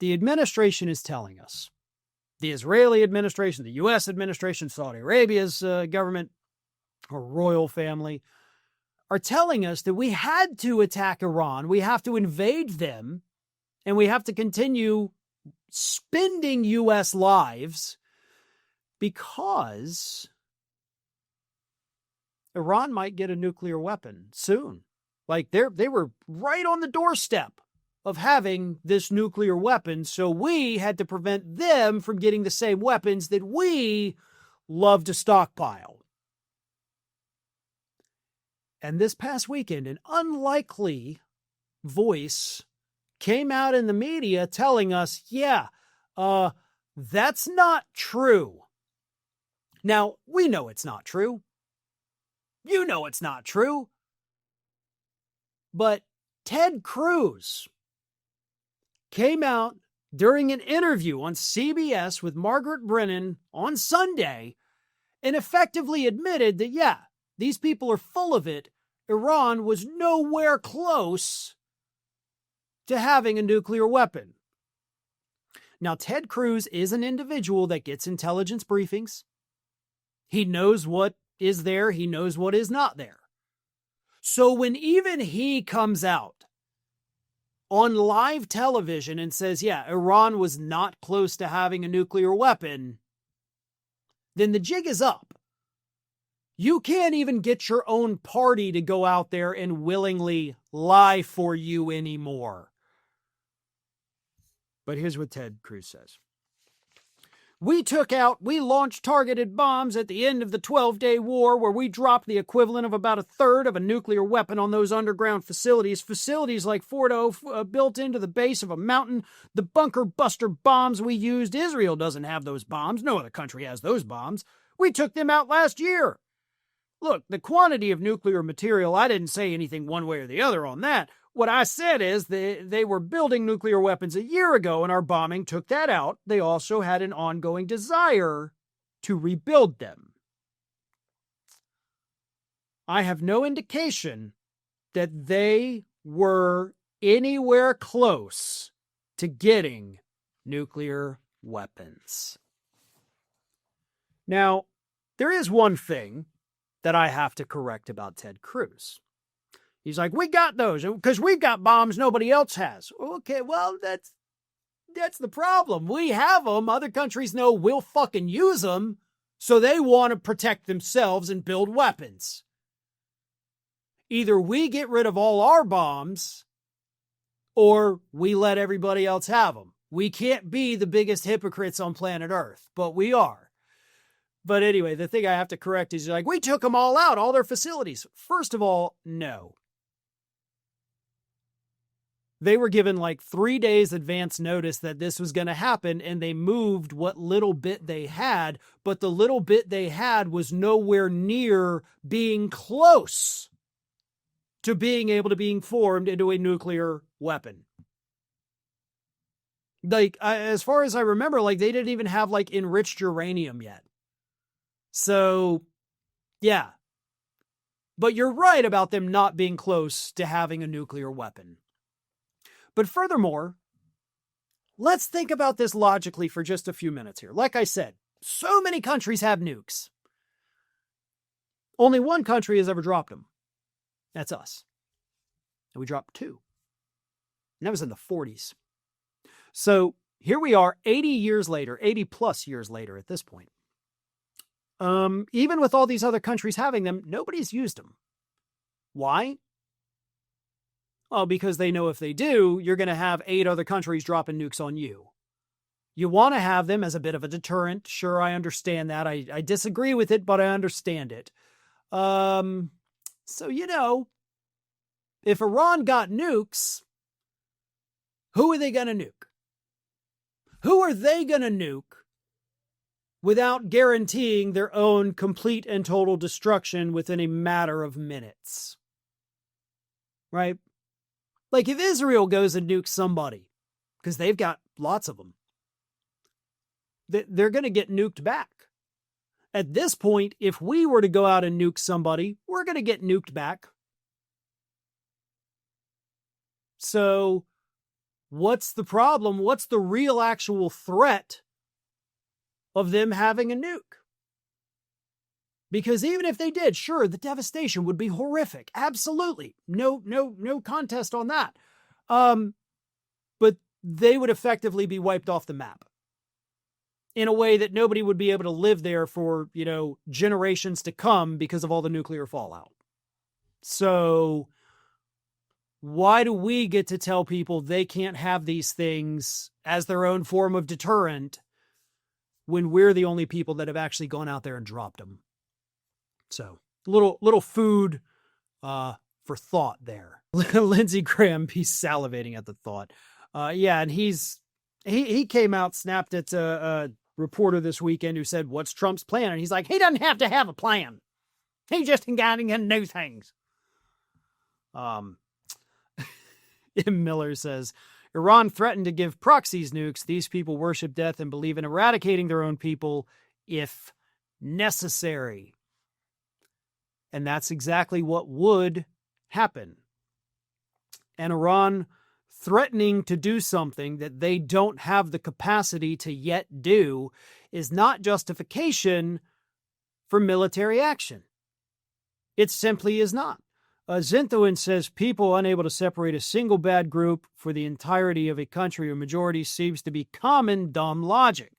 the administration is telling us, the Israeli administration, the U.S. administration, Saudi Arabia's government or royal family, are telling us that we had to attack Iran, we have to invade them, and we have to continue spending U.S. lives because Iran might get a nuclear weapon soon. Like they were right on the doorstep of having this nuclear weapon, so we had to prevent them from getting the same weapons that we love to stockpile. And this past weekend, an unlikely voice came out in the media telling us, that's not true. Now, we know it's not true. You know it's not true. But Ted Cruz came out during an interview on CBS with Margaret Brennan on Sunday and effectively admitted that, these people are full of it. Iran was nowhere close to having a nuclear weapon. Now, Ted Cruz is an individual that gets intelligence briefings. He knows what is there. He knows what is not there. So when even he comes out on live television and says, Iran was not close to having a nuclear weapon, then the jig is up. You can't even get your own party to go out there and willingly lie for you anymore. But here's what Ted Cruz says. We launched targeted bombs at the end of the 12-day war where we dropped the equivalent of about a third of a nuclear weapon on those underground facilities. Facilities like Fordo built into the base of a mountain. The bunker buster bombs we used, Israel doesn't have those bombs. No other country has those bombs. We took them out last year. Look, the quantity of nuclear material, I didn't say anything one way or the other on that. What I said is they were building nuclear weapons a year ago and our bombing took that out. They also had an ongoing desire to rebuild them. I have no indication that they were anywhere close to getting nuclear weapons. Now, there is one thing that I have to correct about Ted Cruz. He's like, we got those because we've got bombs nobody else has. Okay, well, that's the problem. We have them. Other countries know we'll fucking use them, so they want to protect themselves and build weapons. Either we get rid of all our bombs, or we let everybody else have them. We can't be the biggest hypocrites on planet Earth, but we are. But anyway, the thing I have to correct is like, we took them all out, all their facilities. First of all, no. They were given like 3 days advance notice that this was going to happen, and they moved what little bit they had, but the little bit they had was nowhere near being close to being able to being formed into a nuclear weapon. Like, as far as I remember, like they didn't even have like enriched uranium yet. So, yeah. But you're right about them not being close to having a nuclear weapon. But furthermore, let's think about this logically for just a few minutes here. Like I said, so many countries have nukes. Only one country has ever dropped them. That's us. And we dropped 2. And that was in the 40s. So here we are 80 years later, 80 plus years later at this point. Even with all these other countries having them, nobody's used them. Why? Well, because they know if they do, you're going to have 8 other countries dropping nukes on you. You want to have them as a bit of a deterrent. Sure, I understand that. I disagree with it, but I understand it. So, if Iran got nukes, who are they going to nuke? Who are they going to nuke without guaranteeing their own complete and total destruction within a matter of minutes? Right? Like if Israel goes and nukes somebody, because they've got lots of them, they're going to get nuked back. At this point, if we were to go out and nuke somebody, we're going to get nuked back. So what's the problem? What's the real actual threat of them having a nuke? Because even if they did, sure, the devastation would be horrific. Absolutely. No contest on that. But they would effectively be wiped off the map in a way that nobody would be able to live there for, generations to come because of all the nuclear fallout. So why do we get to tell people they can't have these things as their own form of deterrent when we're the only people that have actually gone out there and dropped them? So little food for thought there. Lindsey Graham, he's salivating at the thought. And he came out, snapped at a reporter this weekend who said, "What's Trump's plan?" And he's like, he doesn't have to have a plan. He just got to do things. M. Miller says, Iran threatened to give proxies nukes. These people worship death and believe in eradicating their own people if necessary. And that's exactly what would happen. And Iran threatening to do something that they don't have the capacity to yet do is not justification for military action. It simply is not. Zinthowin says people unable to separate a single bad group for the entirety of a country or majority seems to be common dumb logic.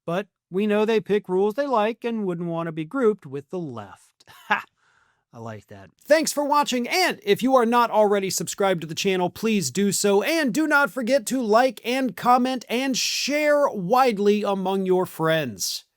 But we know they pick rules they like and wouldn't want to be grouped with the left. Ha! I like that. Thanks for watching, and if you are not already subscribed to the channel, please do so, and do not forget to like and comment and share widely among your friends.